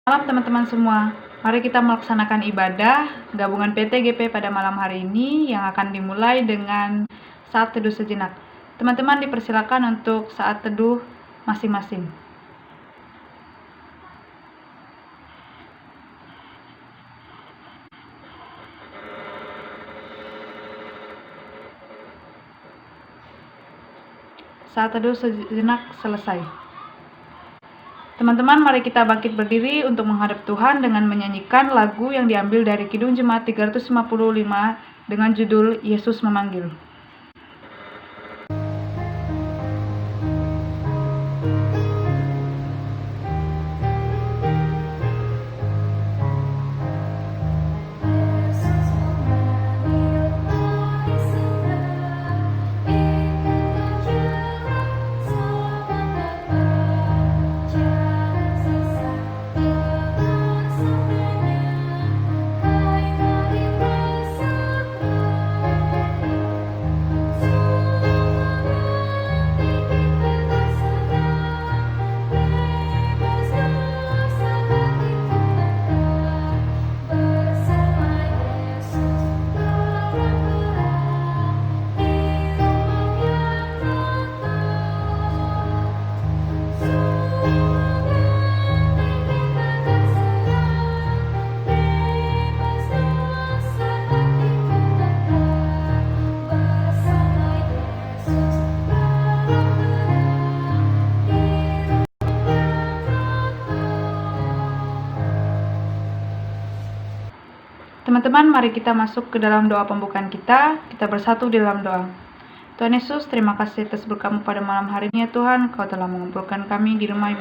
Malam teman-teman semua, mari kita melaksanakan ibadah gabungan PTGP pada malam hari ini yang akan dimulai dengan saat teduh sejenak. Teman-teman dipersilakan untuk saat teduh masing-masing. Saat teduh sejenak selesai. Teman-teman, mari kita bangkit berdiri untuk menghadap Tuhan dengan menyanyikan lagu yang diambil dari Kidung Jemaat 355 dengan judul Yesus Memanggil. Teman-teman, mari kita masuk ke dalam doa pembukaan kita. Kita bersatu di dalam doa. Tuhan Yesus, terima kasih atas berkat-Mu pada malam hari ini ya Tuhan. Engkau telah mengumpulkan kami di rumah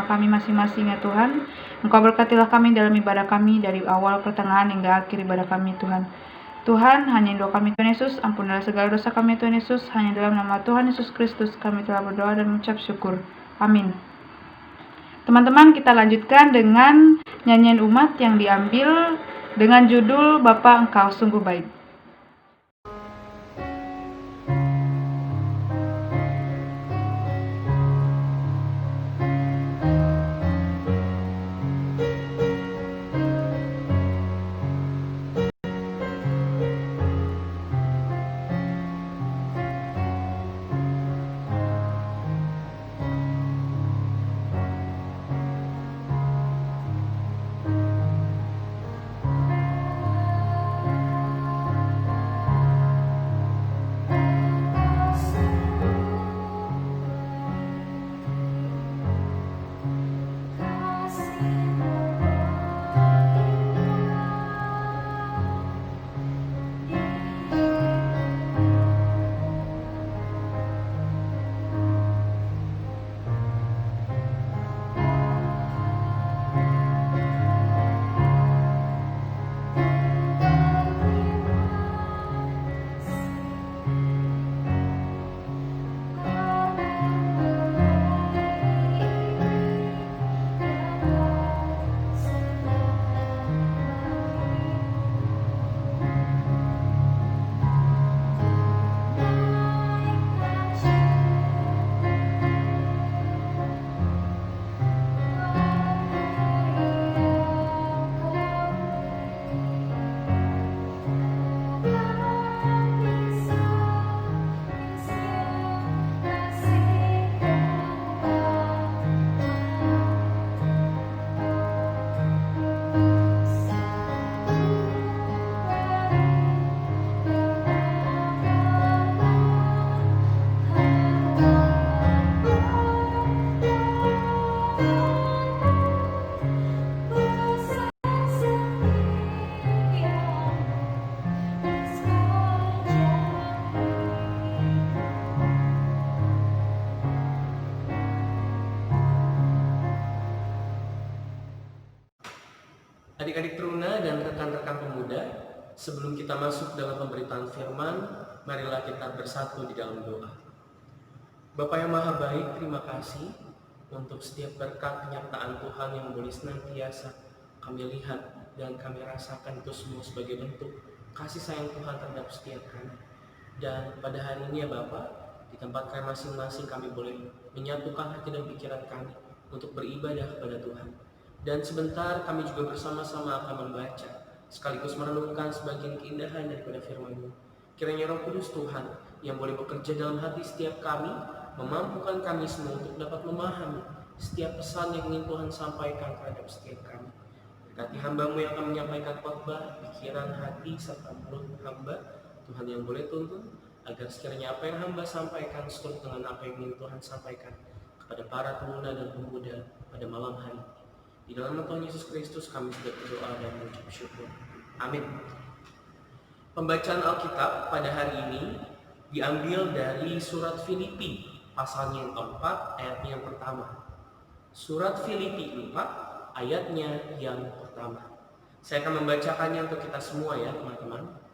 kami masing-masing ya Tuhan. Engkau berkatilah kami dalam ibadah kami dari awal pertengahan hingga akhir ibadah kami Tuhan. Tuhan, hanya doa kami Tuhan Yesus, ampunilah segala dosa kami Tuhan Yesus. Hanya dalam nama Tuhan Yesus Kristus kami telah berdoa dan mengucap syukur. Amin. Teman-teman, kita lanjutkan dengan nyanyian umat yang diambil dengan judul Bapa Engkau Sungguh Baik. Adik-adik teruna dan rekan-rekan pemuda, sebelum kita masuk dalam pemberitaan firman, marilah kita bersatu di dalam doa. Bapa yang Maha Baik, terima kasih untuk setiap berkat penyertaan Tuhan yang boleh senantiasa kami lihat dan kami rasakan itu semua sebagai bentuk kasih sayang Tuhan terhadap setiap kami. Dan pada hari ini ya Bapak, di tempat kami masing-masing kami boleh menyatukan hati dan pikiran kami untuk beribadah kepada Tuhan. Dan sebentar kami juga bersama-sama akan membaca, sekaligus merenungkan sebagian keindahan daripada firman-Mu. Kiranya Roh Kudus Tuhan yang boleh bekerja dalam hati setiap kami, memampukan kami semua untuk dapat memahami setiap pesan yang ingin Tuhan sampaikan terhadap setiap kami. Berkati hamba-Mu yang akan menyampaikan khotbah, pikiran, hati, serta mulut hamba, Tuhan yang boleh tuntun, agar sekiranya apa yang hamba sampaikan seturut dengan apa yang ingin Tuhan sampaikan kepada para teruna dan pemuda pada malam hari. Di dalam nama Tuhan Yesus Kristus kami sudah berdoa dan mengucap syukur. Amin. Pembacaan Alkitab pada hari ini diambil dari surat Filipi, pasalnya yang keempat, ayatnya yang pertama. Surat Filipi 4, ayatnya yang pertama. Saya akan membacakannya untuk kita semua ya teman-teman.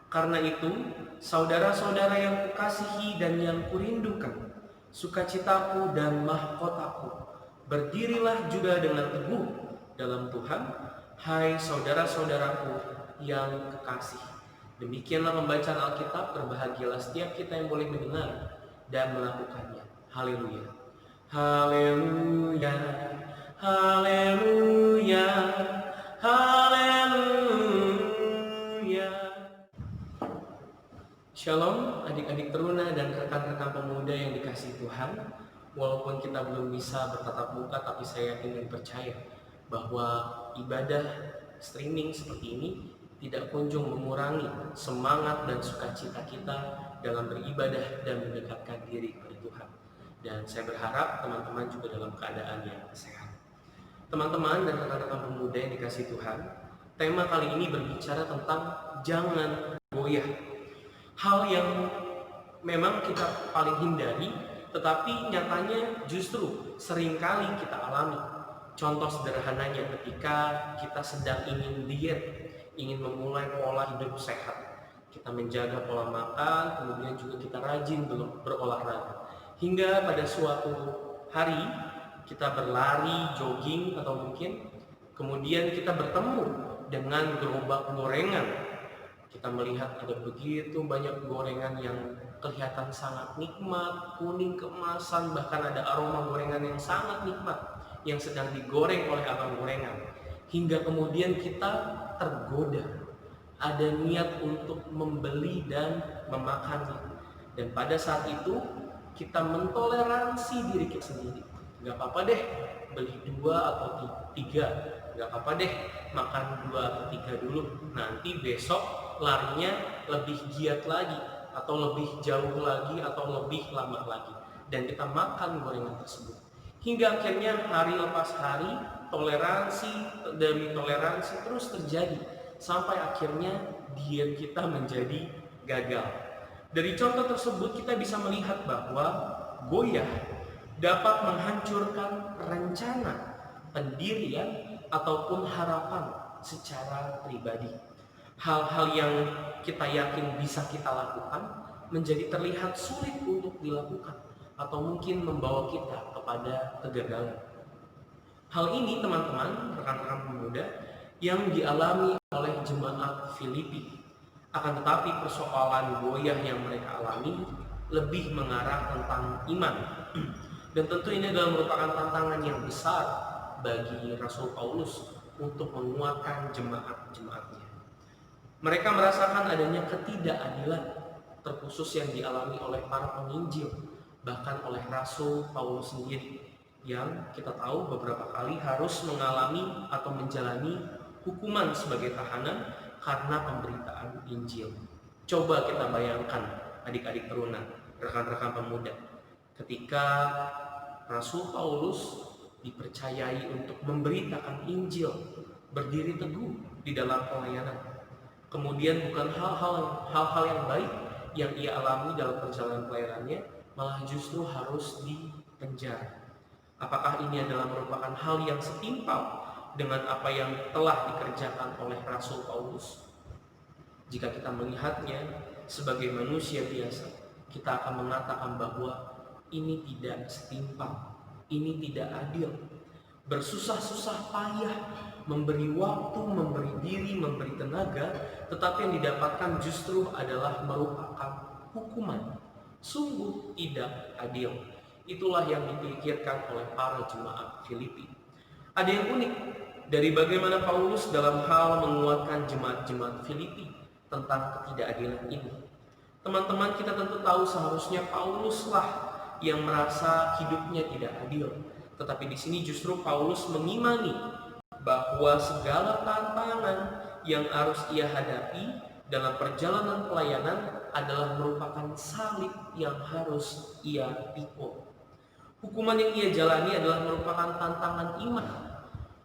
Karena itu, saudara-saudara yang kukasihi dan yang kurindukan, sukacitaku dan mahkotaku, berdirilah juga dengan teguh dalam Tuhan, hai saudara-saudaraku yang kekasih. Demikianlah pembacaan Alkitab. Berbahagialah setiap kita yang boleh mendengar dan melakukannya. Haleluya. Haleluya. Haleluya. Haleluya. Shalom adik-adik teruna dan rekan-rekan pemuda yang dikasihi Tuhan. Walaupun kita belum bisa bertatap muka, tapi saya yakin dan percaya bahwa ibadah streaming seperti ini tidak kunjung mengurangi semangat dan sukacita kita dalam beribadah dan mendekatkan diri kepada Tuhan. Dan saya berharap teman-teman juga dalam keadaan yang sehat. Teman-teman dan rekan-rekan pemuda yang dikasihi Tuhan, tema kali ini berbicara tentang jangan goyah. Hal yang memang kita paling hindari, tetapi nyatanya justru seringkali kita alami. Contoh sederhananya ketika kita sedang ingin diet, ingin memulai pola hidup sehat. Kita menjaga pola makan, kemudian juga kita rajin berolahraga. Hingga pada suatu hari kita berlari, jogging atau mungkin kemudian kita bertemu dengan gerobak gorengan. Kita melihat ada begitu banyak gorengan yang kelihatan sangat nikmat, kuning keemasan, bahkan ada aroma gorengan yang sangat nikmat yang sedang digoreng oleh abang gorengan. Hingga kemudian kita tergoda, ada niat untuk membeli dan memakannya. Dan pada saat itu kita mentoleransi diri kita sendiri. Gak apa-apa deh beli 2 atau 3, gak apa-apa deh makan 2 atau 3 dulu, nanti besok larinya lebih giat lagi, atau lebih jauh lagi, atau lebih lama lagi. Dan kita makan gorengan tersebut. Hingga akhirnya hari lepas hari, toleransi demi toleransi terus terjadi. Sampai akhirnya diet kita menjadi gagal. Dari contoh tersebut kita bisa melihat bahwa goyah dapat menghancurkan rencana, pendirian, ataupun harapan secara pribadi. Hal-hal yang kita yakin bisa kita lakukan menjadi terlihat sulit untuk dilakukan, atau mungkin membawa kita kepada kegagalan. Hal ini teman-teman, rekan-rekan pemuda, yang dialami oleh jemaat Filipi. Akan tetapi persoalan goyah yang mereka alami lebih mengarah tentang iman. Dan tentu ini adalah merupakan tantangan yang besar bagi Rasul Paulus untuk menguatkan jemaat-jemaatnya. Mereka merasakan adanya ketidakadilan, terkhusus yang dialami oleh para penginjil, bahkan oleh Rasul Paulus sendiri, yang kita tahu beberapa kali harus mengalami atau menjalani hukuman sebagai tahanan karena pemberitaan Injil. Coba kita bayangkan adik-adik teruna, rekan-rekan pemuda, ketika Rasul Paulus dipercayai untuk memberitakan Injil, berdiri teguh di dalam pelayanan. Kemudian bukan hal-hal yang baik yang ia alami dalam perjalanan pelayanannya, malah justru harus dipenjara. Apakah ini adalah merupakan hal yang setimpal dengan apa yang telah dikerjakan oleh Rasul Paulus? Jika kita melihatnya sebagai manusia biasa, kita akan mengatakan bahwa ini tidak setimpal, ini tidak adil. Bersusah-susah payah, memberi waktu, memberi diri, memberi tenaga, tetapi yang didapatkan justru adalah merupakan hukuman. Sungguh tidak adil. Itulah yang dipikirkan oleh para jemaat Filipi. Ada yang unik dari bagaimana Paulus dalam hal menguatkan jemaat-jemaat Filipi tentang ketidakadilan ini. Teman-teman, kita tentu tahu seharusnya Pauluslah yang merasa hidupnya tidak adil. Tetapi di sini justru Paulus mengimani bahwa segala tantangan yang harus ia hadapi dalam perjalanan pelayanan adalah merupakan salib yang harus ia pikul. Hukuman yang ia jalani adalah merupakan tantangan iman,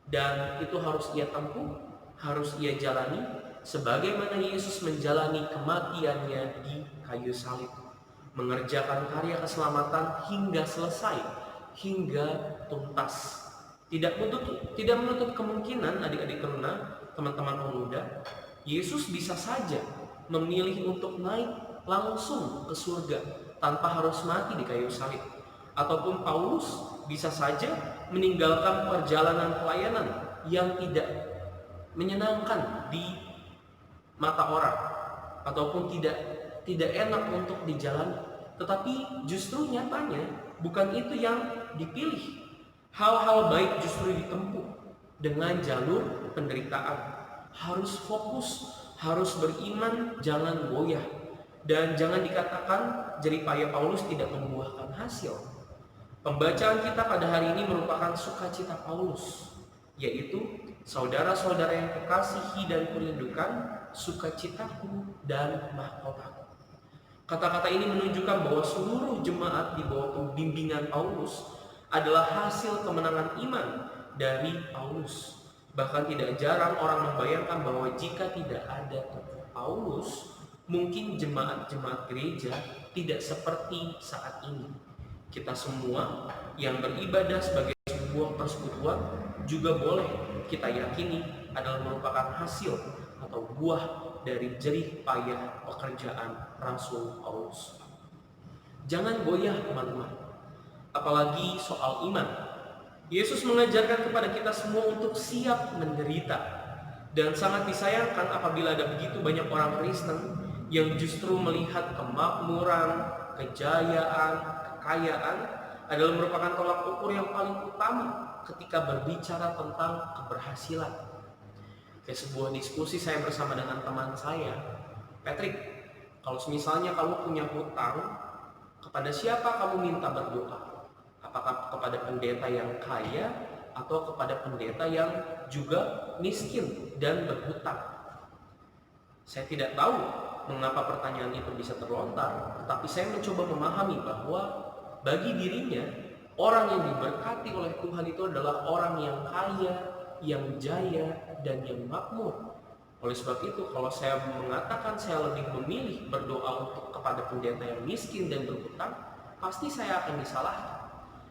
dan itu harus ia tempuh, harus ia jalani sebagaimana Yesus menjalani kematiannya di kayu salib, mengerjakan karya keselamatan hingga selesai, hingga tuntas. Tidak menutup kemungkinan adik-adik teruna, teman-teman pemuda, Yesus bisa saja memilih untuk naik langsung ke surga tanpa harus mati di kayu salib. Ataupun Paulus bisa saja meninggalkan perjalanan pelayanan yang tidak menyenangkan di mata orang, ataupun tidak enak untuk dijalani. Tetapi justru nyatanya bukan itu yang dipilih. Hal-hal baik justru ditempuh dengan jalur penderitaan. Harus fokus, harus beriman, jangan goyah. Dan jangan dikatakan jeripaya Paulus tidak membuahkan hasil. Pembacaan kita pada hari ini merupakan sukacita Paulus, yaitu saudara-saudara yang kekasihi dan kurindukan, sukacitaku dan mahkotaku. Kata-kata ini menunjukkan bahwa seluruh jemaat di bawah bimbingan Paulus adalah hasil kemenangan iman dari Paulus. Bahkan tidak jarang orang membayangkan bahwa jika tidak ada Paulus, mungkin jemaat-jemaat gereja tidak seperti saat ini. Kita semua yang beribadah sebagai sebuah persekutuan juga boleh kita yakini adalah merupakan hasil atau buah dari jerih payah pekerjaan Rasul Paulus. Jangan goyah teman-teman, apalagi soal iman. Yesus mengajarkan kepada kita semua untuk siap menderita. Dan sangat disayangkan apabila ada begitu banyak orang Kristen yang justru melihat kemakmuran, kejayaan, kekayaan adalah merupakan tolak ukur yang paling utama ketika berbicara tentang keberhasilan. Kayak sebuah diskusi saya bersama dengan teman saya, Patrick, kalau misalnya kamu punya hutang, kepada siapa kamu minta berdoa? Apakah kepada pendeta yang kaya atau kepada pendeta yang juga miskin dan berhutang? Saya tidak tahu mengapa pertanyaan itu bisa terlontar, tetapi saya mencoba memahami bahwa bagi dirinya, orang yang diberkati oleh Tuhan itu adalah orang yang kaya, yang jaya, dan yang makmur. Oleh sebab itu, kalau saya mengatakan saya lebih memilih berdoa untuk kepada pendeta yang miskin dan berhutang, pasti saya akan disalahkan.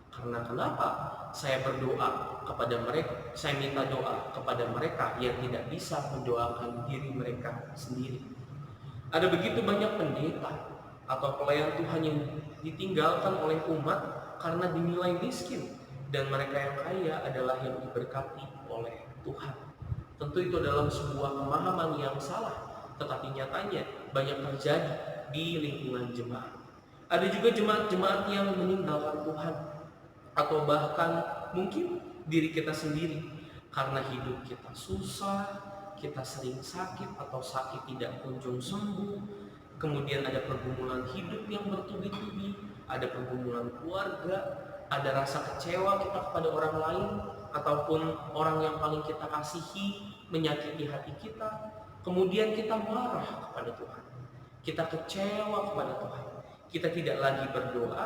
Karena kenapa? Saya berdoa kepada mereka, saya minta doa kepada mereka yang tidak bisa mendoakan diri mereka sendiri. Ada begitu banyak pendeta atau pelayan Tuhan yang ditinggalkan oleh umat karena dinilai miskin, dan mereka yang kaya adalah yang diberkati oleh Tuhan. Tentu itu dalam sebuah pemahaman yang salah, tetapi nyatanya banyak terjadi di lingkungan jemaat. Ada juga jemaat-jemaat yang meninggalkan Tuhan, atau bahkan mungkin diri kita sendiri, karena hidup kita susah, kita sering sakit atau sakit tidak kunjung sembuh. Kemudian ada pergumulan hidup yang bertubi-tubi, ada pergumulan keluarga, ada rasa kecewa kita kepada orang lain, ataupun orang yang paling kita kasihi menyakiti hati kita. Kemudian kita marah kepada Tuhan, kita kecewa kepada Tuhan, kita tidak lagi berdoa,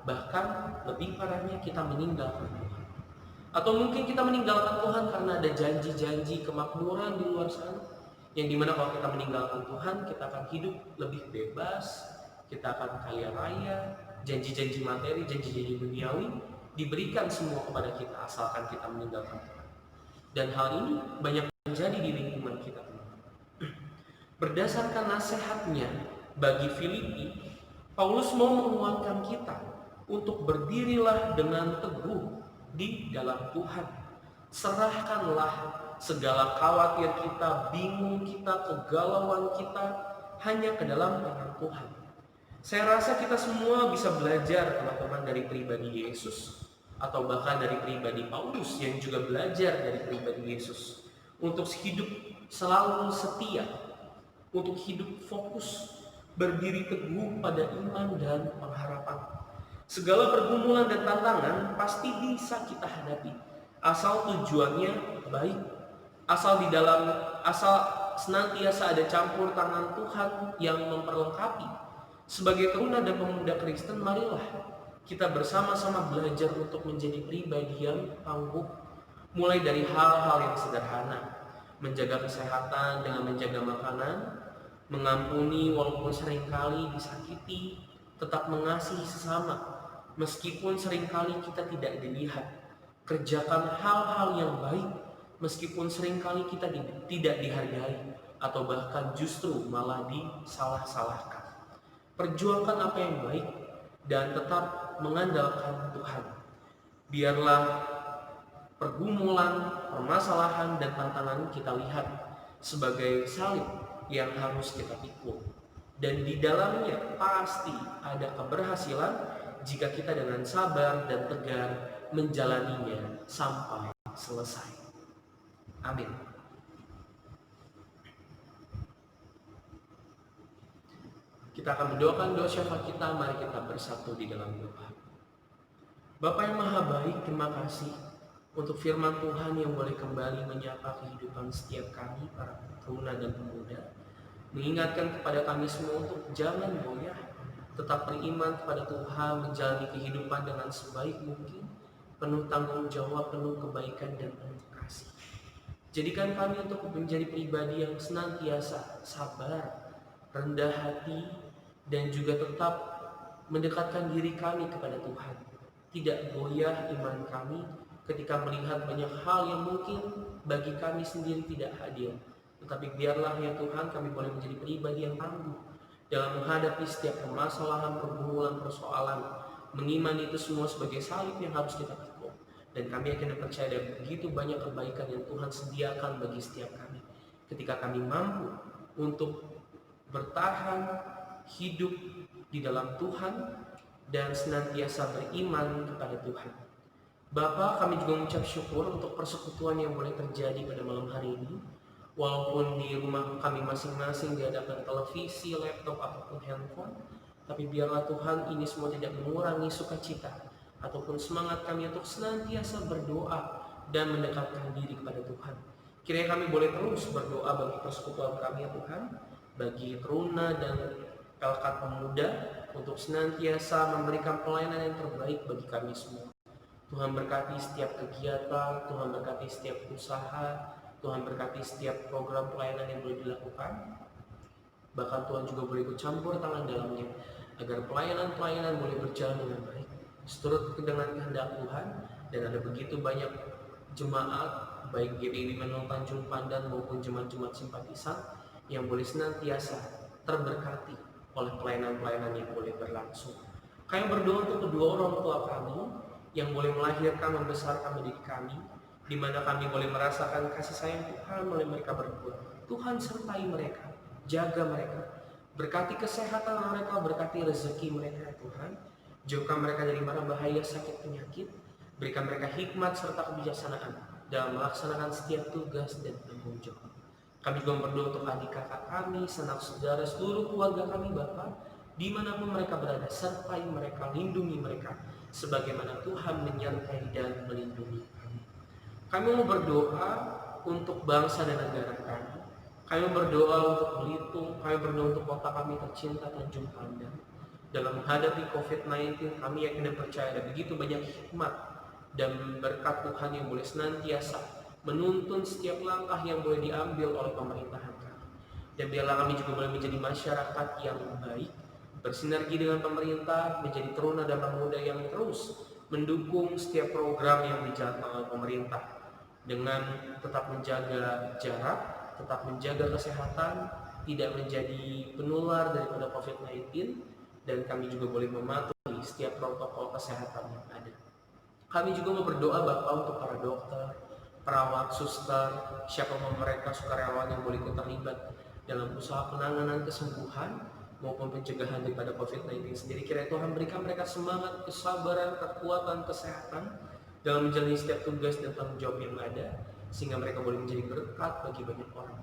bahkan lebih parahnya kita meninggalkan Tuhan. Atau mungkin kita meninggalkan Tuhan karena ada janji-janji kemakmuran di luar sana, yang dimana kalau kita meninggalkan Tuhan, kita akan hidup lebih bebas, kita akan kaya raya, janji-janji materi, janji-janji duniawi diberikan semua kepada kita asalkan kita meninggalkan Tuhan. Dan hal ini banyak terjadi di lingkungan kita. Berdasarkan nasihatnya bagi Filipi, Paulus mau menguatkan kita untuk berdirilah dengan teguh di dalam Tuhan. Serahkanlah segala khawatir kita, bingung kita, kegalauan kita hanya ke dalam tangan Tuhan. Saya rasa kita semua bisa belajar teman-teman dari pribadi Yesus, atau bahkan dari pribadi Paulus yang juga belajar dari pribadi Yesus untuk hidup selalu setia, untuk hidup fokus, berdiri teguh pada iman dan pengharapan. Segala pergumulan dan tantangan pasti bisa kita hadapi, asal tujuannya baik, asal senantiasa ada campur tangan Tuhan yang memperlengkapi. Sebagai teruna dan pemuda Kristen, marilah kita bersama-sama belajar untuk menjadi pribadi yang tangguh, mulai dari hal-hal yang sederhana, menjaga kesehatan dengan menjaga makanan, mengampuni walaupun seringkali disakiti, tetap mengasihi sesama meskipun seringkali kita tidak dilihat, kerjakan hal-hal yang baik meskipun seringkali kita tidak dihargai atau bahkan justru malah disalah-salahkan. Perjuangkan apa yang baik dan tetap mengandalkan Tuhan. Biarlah pergumulan, permasalahan, dan tantangan kita lihat sebagai salib yang harus kita pikul. Dan di dalamnya pasti ada keberhasilan jika kita dengan sabar dan tegar menjalaninya sampai selesai. Amin. Kita akan mendoakan doa syafaat kita, mari kita bersatu di dalam doa. Bapa yang Maha Baik, terima kasih untuk firman Tuhan yang boleh kembali menyapa kehidupan setiap kami, para teruna dan pemuda. Mengingatkan kepada kami semua untuk jangan goyah, tetap beriman kepada Tuhan, menjalani kehidupan dengan sebaik mungkin, penuh tanggung jawab, penuh kebaikan dan penuh kasih. Jadikan kami untuk menjadi pribadi yang senantiasa sabar, rendah hati, dan juga tetap mendekatkan diri kami kepada Tuhan. Tidak goyah iman kami ketika melihat banyak hal yang mungkin bagi kami sendiri tidak adil. Tetapi biarlah ya Tuhan, kami boleh menjadi pribadi yang tangguh dalam menghadapi setiap permasalahan, pergumulan, persoalan. Mengimani itu semua sebagai salib yang harus kita pikul. Dan kami akan percaya ada begitu banyak kebaikan yang Tuhan sediakan bagi setiap kami ketika kami mampu untuk bertahan hidup di dalam Tuhan dan senantiasa beriman kepada Tuhan. Bapa, kami juga mengucap syukur untuk persekutuan yang boleh terjadi pada malam hari ini. Walaupun di rumah kami masing-masing di hadapan televisi, laptop, ataupun handphone, tapi biarlah Tuhan ini semua tidak mengurangi sukacita ataupun semangat kami untuk senantiasa berdoa dan mendekatkan diri kepada Tuhan. Kiranya kami boleh terus berdoa bagi persekutuan kami ya Tuhan, bagi teruna dan Pelkat Pemuda untuk senantiasa memberikan pelayanan yang terbaik bagi kami semua. Tuhan berkati setiap kegiatan, Tuhan berkati setiap usaha, Tuhan berkati setiap program pelayanan yang boleh dilakukan. Bahkan Tuhan juga boleh ikut campur tangan dalamnya agar pelayanan-pelayanan boleh berjalan dengan baik seturut dengan kehendak Tuhan. Dan ada begitu banyak jemaat baik GPI Menol Tanjung Pandan maupun jemaat-jemaat simpatisan yang boleh senantiasa terberkati oleh pelayanan-pelayanan yang boleh berlangsung. Kami berdoa untuk kedua orang tua kami yang boleh melahirkan, membesarkan mendidik kami, di mana kami boleh merasakan kasih sayang Tuhan oleh mereka berdua. Tuhan sertai mereka, jaga mereka, berkati kesehatan mereka, berkati rezeki mereka Tuhan. Jauhkan mereka dari mara bahaya sakit penyakit, berikan mereka hikmat serta kebijaksanaan dalam melaksanakan setiap tugas dan tanggung jawab. Kami juga berdoa untuk adik kakak kami, sanak saudara, seluruh keluarga kami Bapa, dimanapun mereka berada, sertai mereka, lindungi mereka, sebagaimana Tuhan menyertai dan melindungi kami. Kami mau berdoa untuk bangsa dan negara kami. Kami berdoa untuk Belitung, kami berdoa untuk kota kami tercinta Tanjung Pandan. Dalam menghadapi COVID-19, kami yakin dan percaya ada begitu banyak hikmat dan berkat Tuhan yang boleh senantiasa menuntun setiap langkah yang boleh diambil oleh pemerintahan kami. Dan biarlah kami juga boleh menjadi masyarakat yang baik, bersinergi dengan pemerintah, menjadi teruna dan pemuda yang terus mendukung setiap program yang dijalankan oleh pemerintah dengan tetap menjaga jarak, tetap menjaga kesehatan, tidak menjadi penular daripada COVID-19, dan kami juga boleh mematuhi setiap protokol kesehatan yang ada. Kami juga mau berdoa Bapak untuk para dokter, perawat, suster, siapapun mereka sukarelawan yang boleh ikut terlibat dalam usaha penanganan kesembuhan maupun pencegahan daripada COVID-19 sendiri. Kiranya Tuhan berikan mereka semangat, kesabaran, kekuatan, kesehatan dalam menjalani setiap tugas dan tanggung jawab yang ada, sehingga mereka boleh menjadi berkat bagi banyak orang.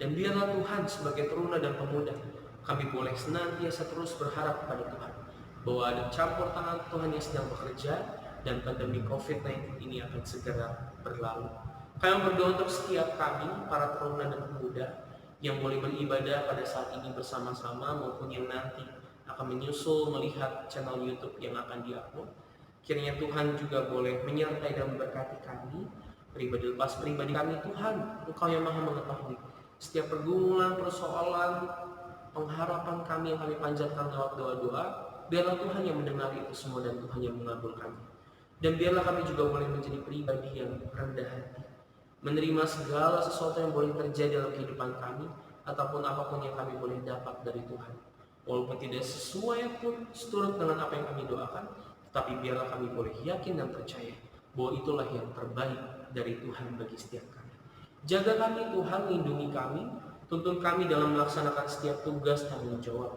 Dan biarlah Tuhan sebagai teruna dan pemuda, kami boleh senantiasa terus berharap kepada Tuhan bahwa ada campur tangan Tuhan yang sedang bekerja dan pandemi COVID-19 ini akan segera berlalu. Kami berdoa untuk setiap kami, para teruna dan pemuda, yang boleh beribadah pada saat ini bersama-sama maupun yang nanti akan menyusul melihat channel YouTube yang akan diupload. Kiranya Tuhan juga boleh menyertai dan memberkati kami, pribadi lepas pribadi kami. Tuhan, Engkau yang maha mengetahui setiap pergumulan, persoalan, pengharapan kami yang kami panjatkan lewat doa-doa. Biarlah Tuhan yang mendengar itu semua dan Tuhan yang mengabulkannya. Dan biarlah kami juga boleh menjadi pribadi yang rendah hati, menerima segala sesuatu yang boleh terjadi dalam kehidupan kami, ataupun apapun yang kami boleh dapat dari Tuhan. Walaupun tidak sesuai pun seturut dengan apa yang kami doakan, tetapi biarlah kami boleh yakin dan percaya bahwa itulah yang terbaik dari Tuhan bagi setiap kami. Jaga kami Tuhan, lindungi kami, tuntun kami dalam melaksanakan setiap tugas tanggung jawab.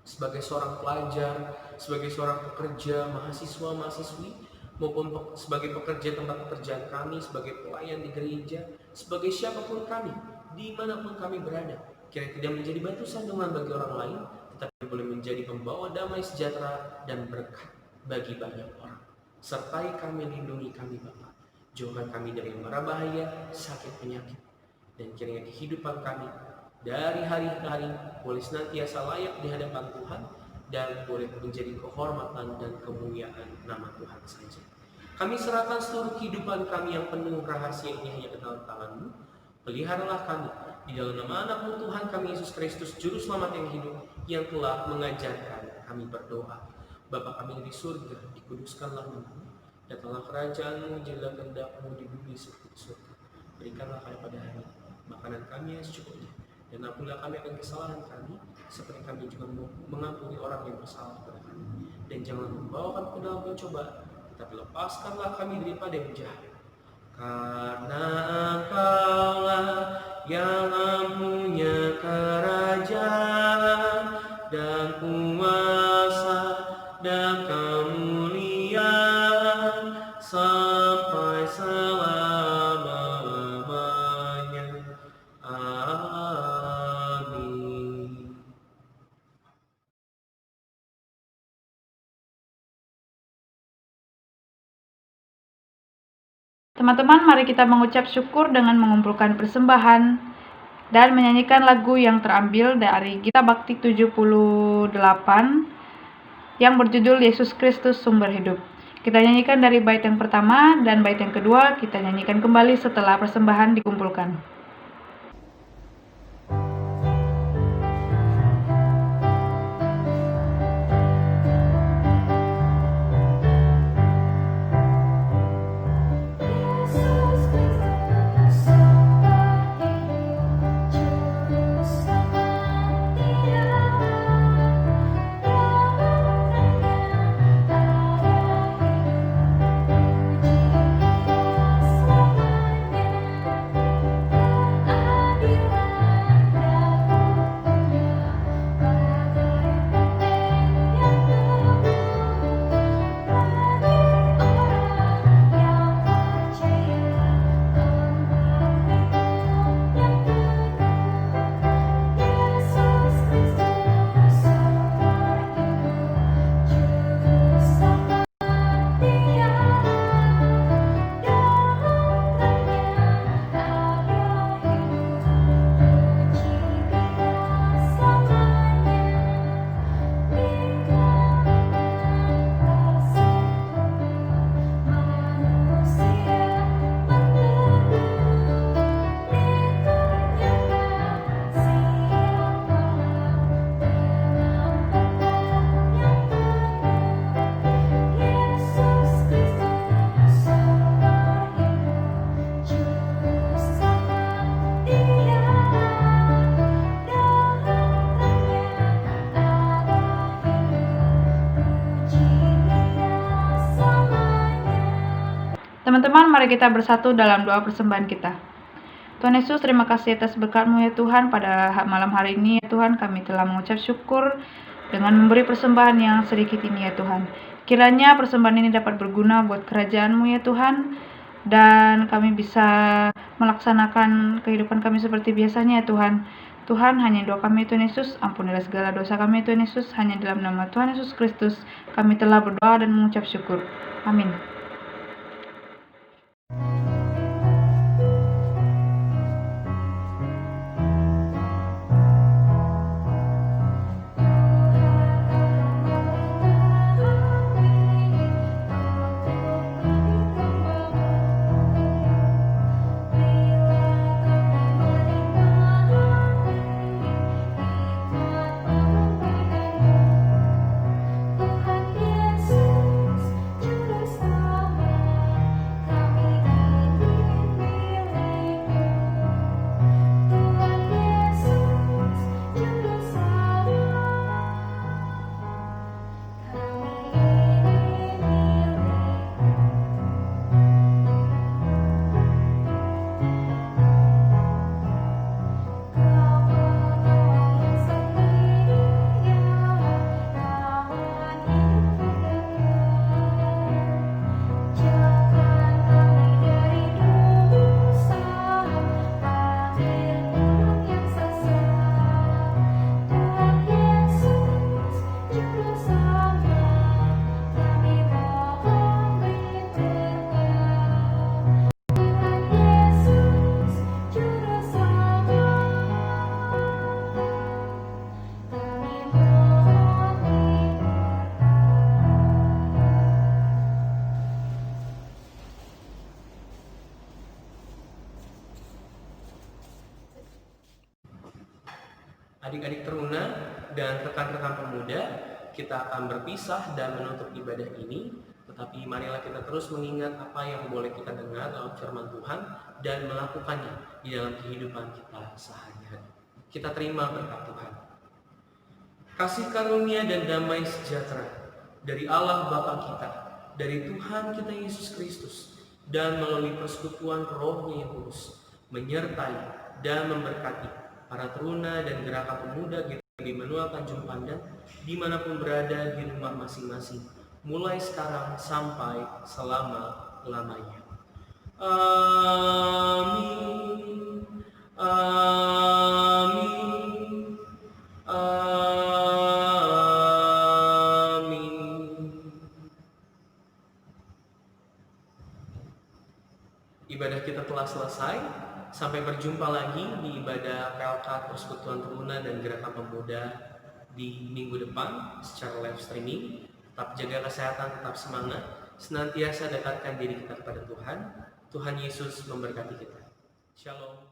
Sebagai seorang pelajar, sebagai seorang pekerja, mahasiswa, mahasiswi, maupun sebagai pekerja tempat pekerjaan kami, sebagai pelayan di gereja, sebagai siapapun kami, dimanapun kami berada, kira tidak menjadi batu sandungan bagi orang lain, tetapi boleh menjadi pembawa damai sejahtera dan berkat bagi banyak orang. Sertai kami, lindungi kami Bapa, jauhkan kami dari mara bahaya, sakit, penyakit, dan kiranya kehidupan kami dari hari ke hari boleh senantiasa layak di hadapan Tuhan dan boleh menjadi kehormatan dan kemuliaan nama Tuhan saja. Kami serahkan seluruh kehidupan kami yang penuh rahasia ini hanya ke dalam tangan-Mu. Peliharalah kami di dalam nama anak-Mu Tuhan kami Yesus Kristus, Juru Selamat yang hidup, yang telah mengajarkan kami berdoa. Bapa kami di surga, dikuduskanlah nama-Mu, datanglah kerajaan-Mu, jadilah kehendak-Mu di bumi seperti di surga. Berikanlah kami pada hari ini makanan kami yang secukupnya, dan ampunilah kami akan kesalahan kami, seperti kami juga mengampuni orang yang bersalah kepada kami. Dan jangan membawa kami ke dalam pencobaan, tetapi lepaskanlah kami daripada yang jahat. Karena Engkaulah yang mempunyai kerajaan dan kuasa dan kemuliaan sampai selama-lamanya. Amin. Teman-teman, mari kita mengucap syukur dengan mengumpulkan persembahan dan menyanyikan lagu yang terambil dari Gita Bakti 78 yang berjudul Yesus Kristus Sumber Hidup. Kita nyanyikan dari bait yang pertama dan bait yang kedua kita nyanyikan kembali setelah persembahan dikumpulkan. Teman-teman, mari kita bersatu dalam doa persembahan kita. Tuhan Yesus, terima kasih atas berkat-Mu ya Tuhan. Pada malam hari ini ya Tuhan, kami telah mengucap syukur dengan memberi persembahan yang sedikit ini ya Tuhan. Kiranya persembahan ini dapat berguna buat kerajaan-Mu ya Tuhan, dan kami bisa melaksanakan kehidupan kami seperti biasanya ya Tuhan. Tuhan, hanya doa kami Tuhan Yesus, ampunilah segala dosa kami Tuhan Yesus, hanya dalam nama Tuhan Yesus Kristus kami telah berdoa dan mengucap syukur. Amin. Adik-adik teruna dan rekan-rekan pemuda, kita akan berpisah dan menutup ibadah ini. Tetapi marilah kita terus mengingat apa yang boleh kita dengar dalam firman Tuhan dan melakukannya di dalam kehidupan kita sehari-hari. Kita terima berkat Tuhan. Kasih karunia dan damai sejahtera dari Allah Bapa kita, dari Tuhan kita Yesus Kristus, dan melalui persekutuan Roh-Nya yang kudus, menyertai dan memberkati para teruna dan gerakan pemuda gitu di benua Tanjung Pandan, dimanapun berada di rumah masing-masing, mulai sekarang sampai selama-lamanya. Amin. Amin. Amin. Ibadah kita telah selesai. Sampai berjumpa lagi di ibadah PLK Persekutuan Teruna dan Gerakan Pemuda di minggu depan secara live streaming. Tetap jaga kesehatan, tetap semangat, senantiasa dekatkan diri kita kepada Tuhan. Tuhan Yesus memberkati kita. Shalom.